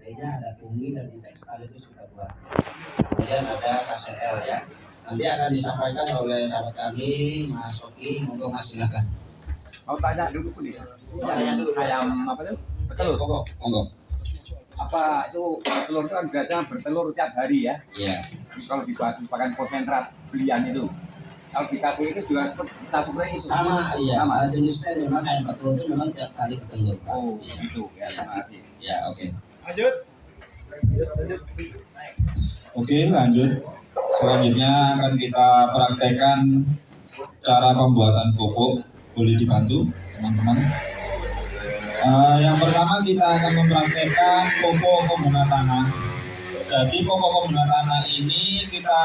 lainnya ada bumi dan insek sekaligus kita buat. Kemudian ada KCL ya. Nanti akan disampaikan oleh sahabat kami, Mas Oki. Monggo Mas, silakan. Mau tanya dulu nih. Tanya dulu. Ayam apa tuh? Bertelur. Monggo. Apa itu telur itu kan biasanya bertelur tiap hari ya? Iya. Kalau dipakai konsentrat belian itu, kalau dikasih itu juga bisa seperti itu. Sama, iya. Sama. Ada jenisnya memang ayam petelur itu memang tiap kali bertelur. Oh, iya. gitu ya. Sama aja. Ya, oke. Lanjut. Oke, lanjut. Selanjutnya akan kita praktekkan cara pembuatan pupuk. Boleh dibantu, teman-teman. Yang pertama kita akan mempraktekkan pupuk pembina tanah. Jadi pupuk pembina tanah ini kita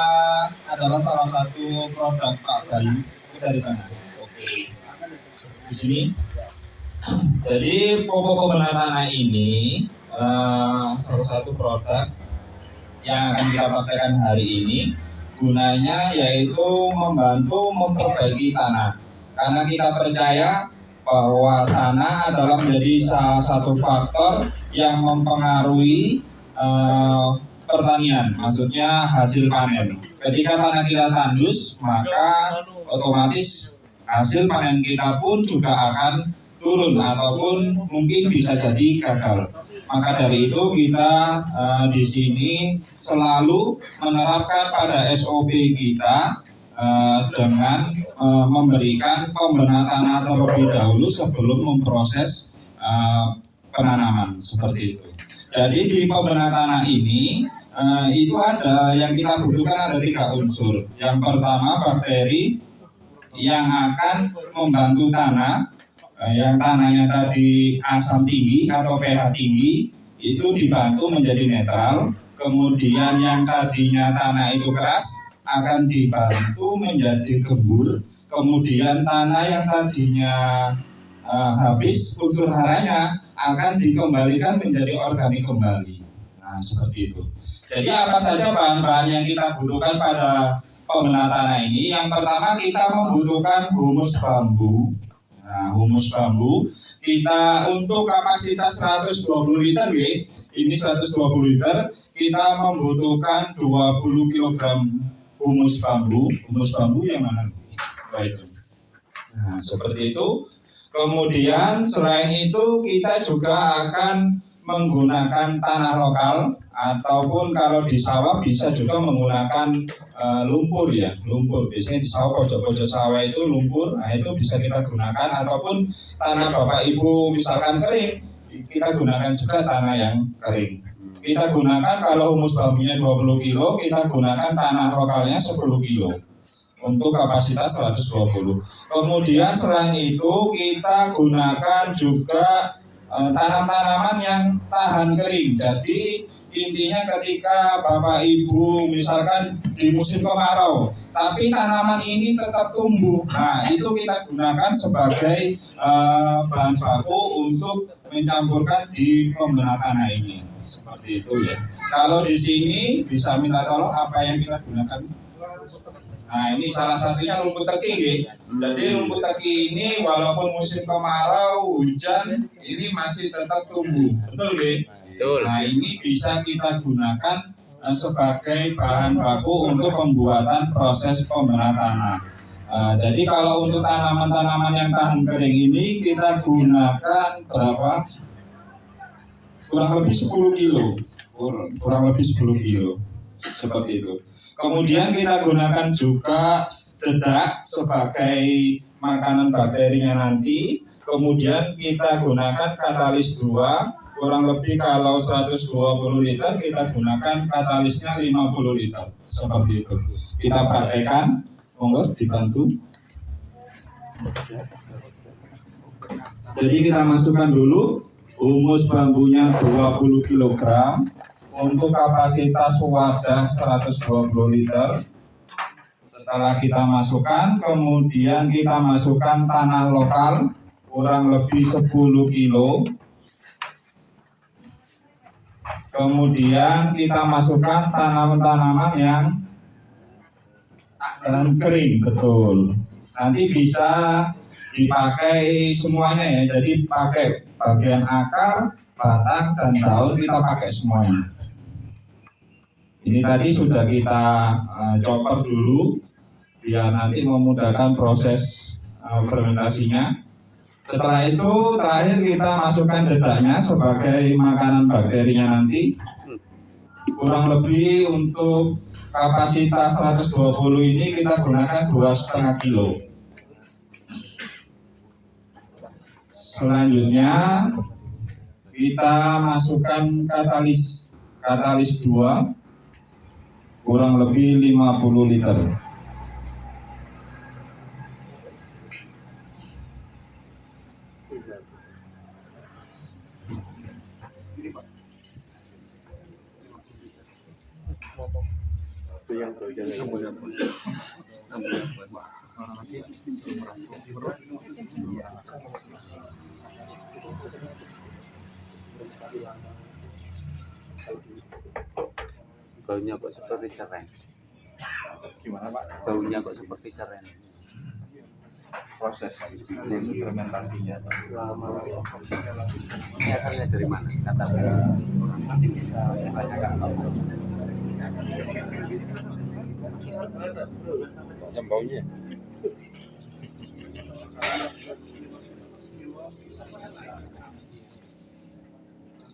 adalah salah satu produk Pak Bayu dari tanah. Oke. Di sini. Jadi pupuk pembina tanah ini salah satu produk yang akan kita praktekkan hari ini. Gunanya yaitu membantu memperbaiki tanah. Karena kita percaya bahwa tanah adalah menjadi salah satu faktor yang mempengaruhi pertanian, maksudnya hasil panen. Ketika tanah kita tandus, maka otomatis hasil panen kita pun juga akan turun ataupun mungkin bisa jadi gagal. Maka dari itu kita di sini selalu menerapkan pada SOP kita dengan memberikan pembenahan tanah terlebih dahulu sebelum memproses penanaman seperti itu. Jadi di pembenahan tanah ini itu ada yang kita butuhkan ada 3 unsur. Yang pertama bakteri yang akan membantu tanah, yang tanahnya tadi asam tinggi atau pH tinggi itu dibantu menjadi netral. Kemudian yang tadinya tanah itu keras akan dibantu menjadi gembur. Kemudian tanah yang tadinya habis unsur haranya akan dikembalikan menjadi organik kembali. Nah seperti itu. Jadi apa saja bahan-bahan yang kita butuhkan pada pembenahan tanah ini? Yang pertama kita membutuhkan humus bambu. Nah, humus bambu kita untuk kapasitas 120 liter ya. Ini 120 liter kita membutuhkan 20 kg humus bambu. Humus bambu yang mana? Baik. Nah, seperti itu. Kemudian selain itu kita juga akan menggunakan tanah lokal ataupun kalau di sawah bisa juga menggunakan lumpur ya, lumpur. Biasanya di sawah pojok-pojok sawah itu lumpur, nah itu bisa kita gunakan ataupun tanah Bapak Ibu misalkan kering, kita gunakan juga tanah yang kering. Kita gunakan kalau humus bambunya 20 kilo, kita gunakan tanah lokalnya 10 kilo untuk kapasitas 120. Kemudian selain itu kita gunakan juga tanam-tanaman yang tahan kering. Jadi intinya ketika Bapak Ibu misalkan di musim kemarau, tapi tanaman ini tetap tumbuh. Nah, itu kita gunakan sebagai bahan baku untuk mencampurkan di pembenahan tanah ini. Seperti itu ya. Kalau di sini bisa minta tolong apa yang kita gunakan. Nah, ini salah satunya rumput teki ya. Jadi rumput teki ini walaupun musim kemarau, hujan, ini masih tetap tumbuh. Betul ya? Betul. Nah, ini bisa kita gunakan sebagai bahan baku untuk pembuatan proses pembenahan tanah. Jadi kalau untuk tanaman-tanaman yang tahan kering ini kita gunakan berapa? Kurang lebih 10 kilo. Kurang lebih 10 kilo. Seperti itu. Kemudian kita gunakan juga dedak sebagai makanan bakterinya nanti. Kemudian kita gunakan katalis 2. Kurang lebih kalau 120 liter kita gunakan katalisnya 50 liter. Seperti itu. Kita praktekkan. Monggo dibantu. Jadi kita masukkan dulu humus bambunya 20 kg untuk kapasitas wadah 120 liter. Setelah kita masukkan, kemudian kita masukkan tanah lokal kurang lebih 10 kilo. Kemudian kita masukkan tanaman-tanaman yang tahan kering, betul. Nanti bisa dipakai semuanya ya, jadi pakai bagian akar, batang dan daun kita pakai semuanya. Ini tadi sudah kita chopper dulu biar nanti memudahkan proses fermentasinya. Setelah itu terakhir kita masukkan dedaknya sebagai makanan bakterinya nanti. Kurang lebih untuk kapasitas 120 ini kita gunakan 2,5 kilo. Selanjutnya kita masukkan katalis 2 kurang lebih 50 liter. Baunya kok seperti ceren. Gimana Pak? Baunya kok seperti ceren. Proses fermentasinya. Ini asalnya dari mana? Kata Nanti bisa tanyakan Pak. Yang baunya.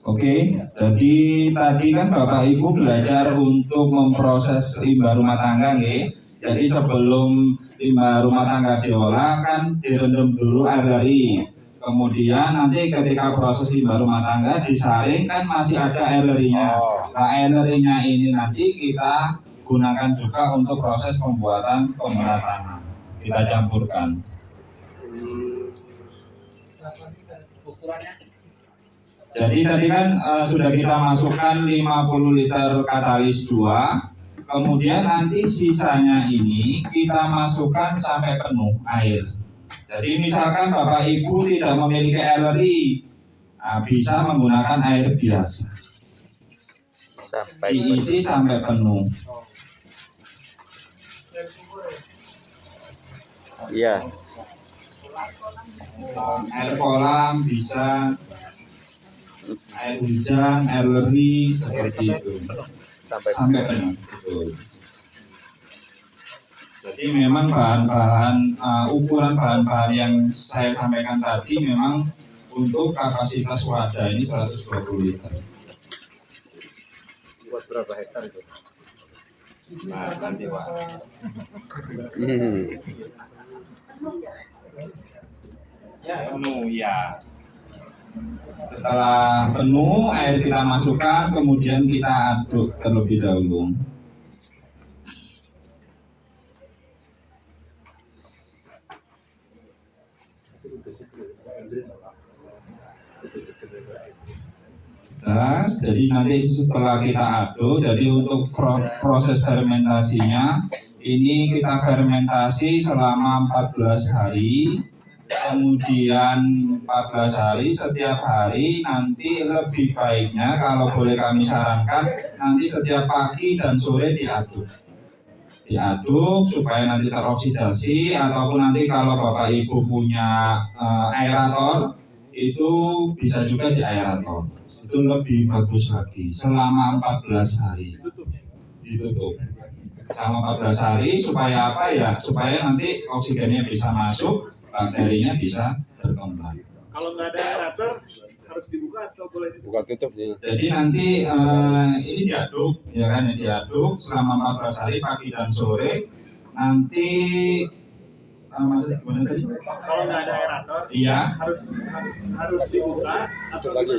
Oke, jadi tadi kan Bapak Ibu belajar untuk memproses limbah rumah tangga, nggih. Jadi sebelum limbah rumah tangga diolah kan direndam dulu air leri. Kemudian nanti ketika proses limbah rumah tangga disaring kan masih ada air lerinya. Nah, air lerinya ini nanti kita gunakan juga untuk proses pembuatan pembelah tanah. Kita campurkan. Jadi tadi kan sudah kita masukkan 50 liter katalis 2. Kemudian nanti sisanya ini kita masukkan sampai penuh air. Jadi misalkan Bapak Ibu tidak memiliki air leri, bisa menggunakan air biasa. Diisi sampai penuh. Iya. Air kolam bisa, air hujan, air leri seperti itu. Sampai penuh. Betul. Jadi memang bahan-bahan ukuran bahan-bahan yang saya sampaikan tadi memang untuk kapasitas wadah ini 120 liter. Buat berapa hektar itu? Nah, nanti Pak. Penuh ya. Setelah penuh air kita masukkan, kemudian kita aduk terlebih dahulu. Nah, jadi nanti setelah kita aduk, jadi untuk proses fermentasinya ini kita fermentasi selama 14 hari. Kemudian 14 hari, setiap hari nanti lebih baiknya kalau boleh kami sarankan nanti setiap pagi dan sore diaduk supaya nanti teroksidasi, ataupun nanti kalau Bapak Ibu punya aerator itu bisa juga di aerator, itu lebih bagus lagi. Selama 14 hari ditutup selama 14 hari supaya apa ya, supaya nanti oksigennya bisa masuk, bakterinya bisa berkembang. Kalau nggak ada aerator harus dibuka atau boleh dibuka? Buka tutup ya. Jadi nanti ini diaduk, ya kan, diaduk selama 14 hari pagi dan sore. Nanti maksudnya gimana tadi? Kalau nggak ada aerator, Iya. harus dibuka atau lagi.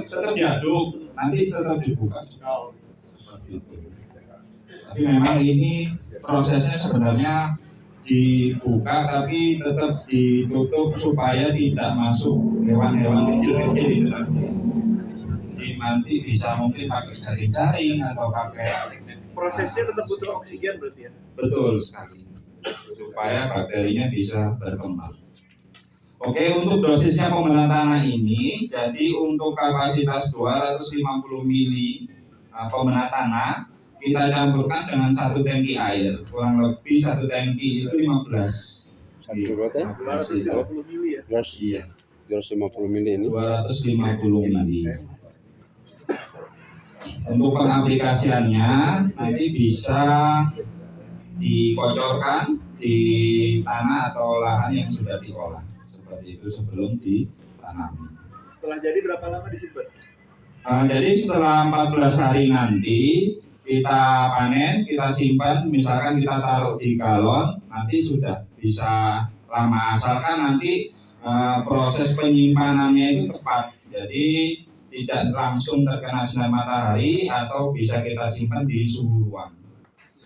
Tetap diaduk, nanti tetap dibuka. Oh. Seperti itu. Tapi memang ini prosesnya sebenarnya dibuka tapi tetap ditutup supaya tidak masuk hewan-hewan kecil-kecil itu tadi. Jadi nanti bisa mungkin pakai jaring-jaring atau pakai. Prosesnya tetap butuh oksigen berarti ya? Betul sekali, supaya bakterinya bisa berkembang. Oke, untuk dosisnya pembelah tanah ini, jadi untuk kapasitas 250 mili pembelah tanah kita campurkan dengan 1 tangki air, kurang lebih 1 tangki itu 15. 1 berapa? 15 liter. 220 mili ya? Iya. 250 mili ini. 250 mili. Untuk pengaplikasiannya nanti bisa dikocorkan di tanah atau lahan yang sudah diolah seperti itu sebelum ditanami. Setelah jadi berapa lama disimpan? Jadi setelah 14 hari nanti kita panen, kita simpan, misalkan kita taruh di galon, nanti sudah bisa lama asalkan nanti proses penyimpanannya itu tepat. Jadi tidak langsung terkena sinar matahari atau bisa kita simpan di suhu ruang.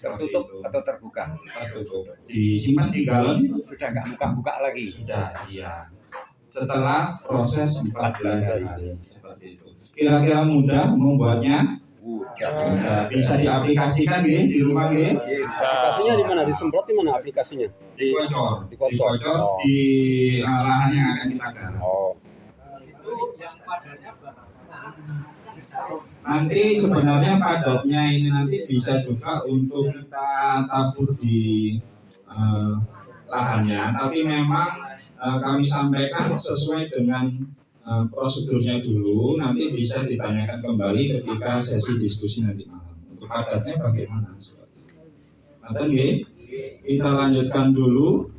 Tertutup atau terbuka? Tertutup. Disimpan di galon itu Sudah nggak buka-buka lagi? sudah, iya. Setelah proses 14 hari seperti itu. Kira-kira mudah membuatnya? Mudah. Bisa diaplikasikan ya di rumah ya? Aplikasinya di mana? Disemprot di mana aplikasinya? Dikocor di lahan yang akan kita garap. Oh. Nanti sebenarnya padatnya ini nanti bisa juga untuk kita tabur di lahannya, tapi memang kami sampaikan sesuai dengan prosedurnya dulu, nanti bisa ditanyakan kembali ketika sesi diskusi nanti malam. Untuk padatnya bagaimana? Nanti kita lanjutkan dulu.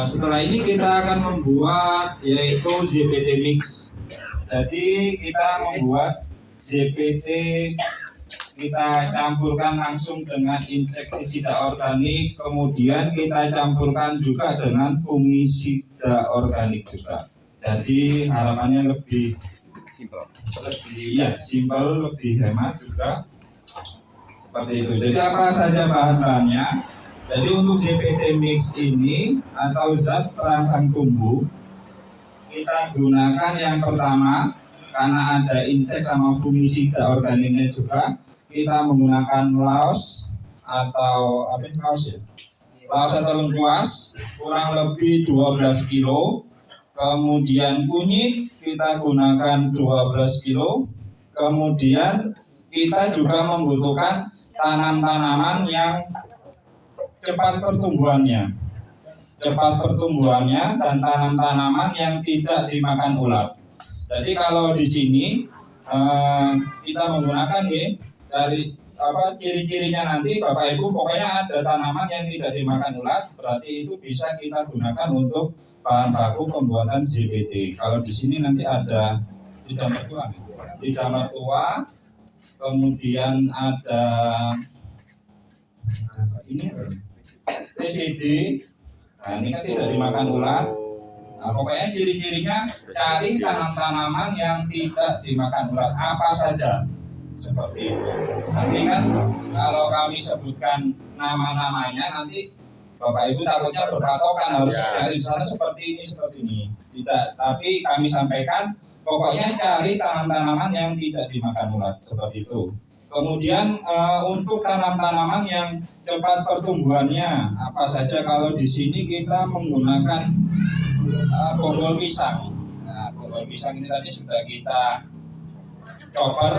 Setelah ini kita akan membuat yaitu ZPT mix. Jadi kita membuat ZPT, kita campurkan langsung dengan insektisida organik, kemudian kita campurkan juga dengan fungisida organik juga. Jadi harapannya lebih simpel, lebih hemat juga seperti itu. Jadi apa saja bahan-bahannya? Jadi untuk ZPT mix ini atau zat perangsang tumbuh, kita gunakan yang pertama karena ada insek sama fungisida organiknya juga, kita menggunakan laos atau apa ini laos ya? Laos atau lengkuas kurang lebih 12 kilo. Kemudian kunyit kita gunakan 12 kilo. Kemudian kita juga membutuhkan tanam-tanaman yang cepat pertumbuhannya dan tanam-tanaman yang tidak dimakan ulat. Jadi kalau di sini kita menggunakan dari ciri-cirinya nanti Bapak Ibu, pokoknya ada tanaman yang tidak dimakan ulat, berarti itu bisa kita gunakan untuk bahan baku pembuatan ZPT. Kalau di sini nanti ada lidah mertua, kemudian ada ini TCD. Nah, ini kan tidak dimakan ulat. Nah, pokoknya ciri-cirinya cari tanam-tanaman yang tidak dimakan ulat apa saja seperti itu. Nanti kan kalau kami sebutkan nama-namanya nanti Bapak Ibu takutnya berpatokan harus cari sana seperti ini. Tidak, tapi kami sampaikan pokoknya cari tanam-tanaman yang tidak dimakan ulat seperti itu. Kemudian untuk tanam-tanaman yang cepat pertumbuhannya apa saja, kalau di sini kita menggunakan bonggol pisang. Nah, bonggol pisang ini tadi sudah kita chopper,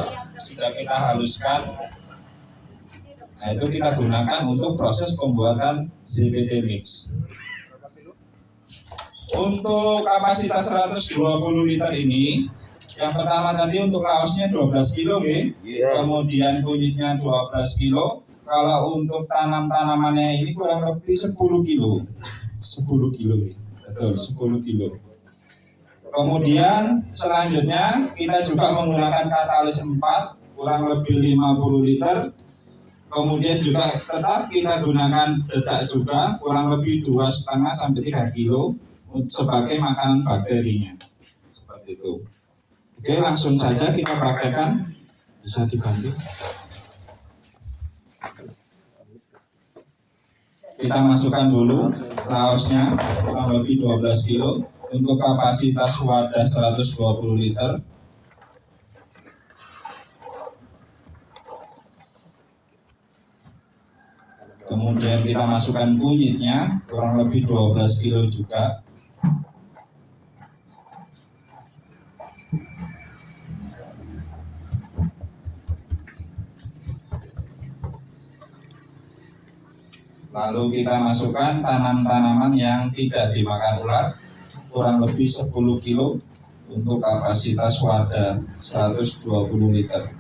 sudah kita haluskan. Nah, itu kita gunakan untuk proses pembuatan ZPT mix. Untuk kapasitas 120 liter ini, yang pertama tadi untuk laosnya 12 kilo, kemudian kunyitnya 12 kilo. Kalau untuk tanam-tanamannya ini kurang lebih 10 kilo. 10 kilo, betul 10 kilo. Kemudian selanjutnya kita juga menggunakan katalis 4, kurang lebih 50 liter. Kemudian juga tetap kita gunakan dedak juga kurang lebih 2,5 sampai 3 kilo sebagai makanan bakterinya. Seperti itu. Oke, langsung saja kita praktekkan. Bisa dibantu. Kita masukkan dulu laosnya kurang lebih 12 kilo untuk kapasitas wadah 120 liter. Kemudian kita masukkan kunyitnya kurang lebih 12 kilo juga. Lalu kita masukkan tanam-tanaman yang tidak dimakan ulat kurang lebih 10 kilo untuk kapasitas wadah 120 liter.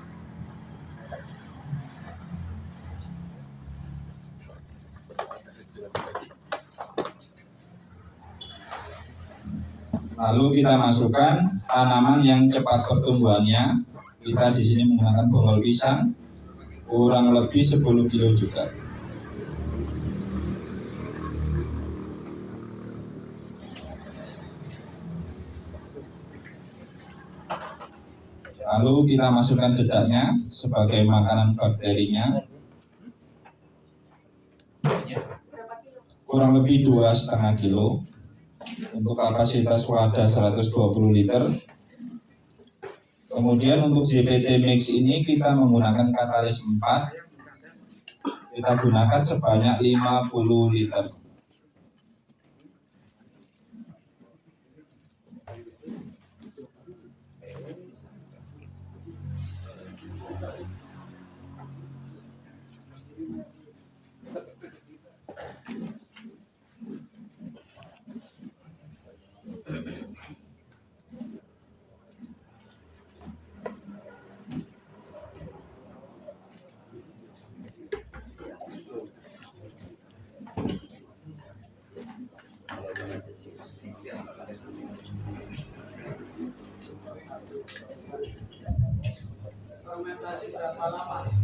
Lalu kita masukkan tanaman yang cepat pertumbuhannya. Kita di sini menggunakan bonggol pisang kurang lebih 10 kilo juga. Lalu kita masukkan dedaknya sebagai makanan bakterinya. Kurang lebih 2,5 kilo. Untuk kapasitas wadah 120 liter. Kemudian untuk ZPT mix ini kita menggunakan katalis 4. Kita gunakan sebanyak 50 liter.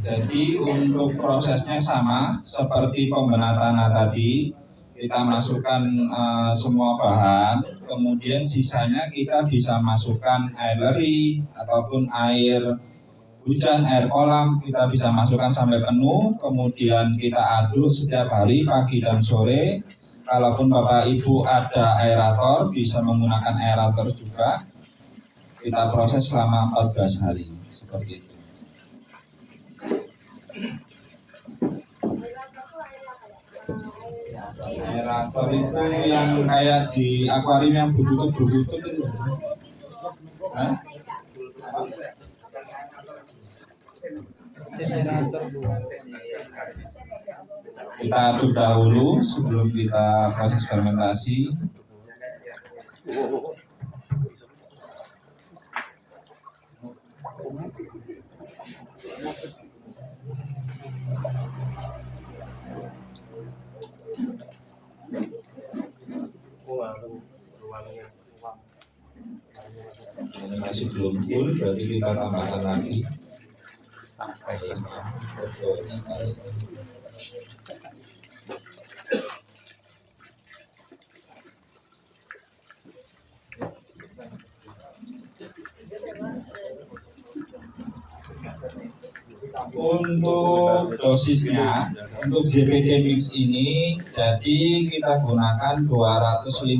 Jadi untuk prosesnya sama seperti pembenatan tadi, kita masukkan semua bahan, kemudian sisanya kita bisa masukkan air leri ataupun air hujan, air kolam, kita bisa masukkan sampai penuh, kemudian kita aduk setiap hari pagi dan sore. Kalaupun Bapak Ibu ada aerator, bisa menggunakan aerator juga. Kita proses selama 14 hari seperti itu. Aerator itu yang kayak di akuarium yang berkutub-berkutub itu. Hah? Kita aduk dahulu sebelum kita proses fermentasi. Ini masih belum full, berarti kita tambahkan lagi airnya. Betul sekali. Untuk dosisnya, untuk ZPT mix ini, jadi kita gunakan 250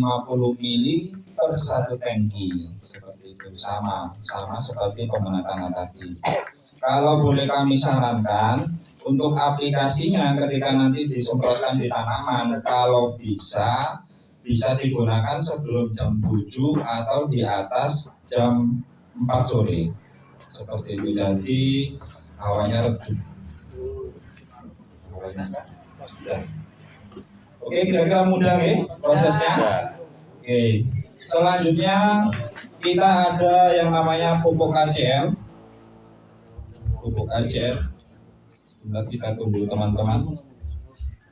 ml per 1 tangki, seperti itu, sama seperti pembenatan tadi. Kalau boleh kami sarankan, untuk aplikasinya ketika nanti disemprotkan di tanaman, kalau bisa digunakan sebelum jam 7 atau di atas jam 4 sore, seperti itu. Jadi hawanya redup. Sudah. Oke, kira-kira mudah ya prosesnya. Oke. Selanjutnya kita ada yang namanya pupuk ACL. Pupuk ACL. Sebentar kita tunggu teman-teman.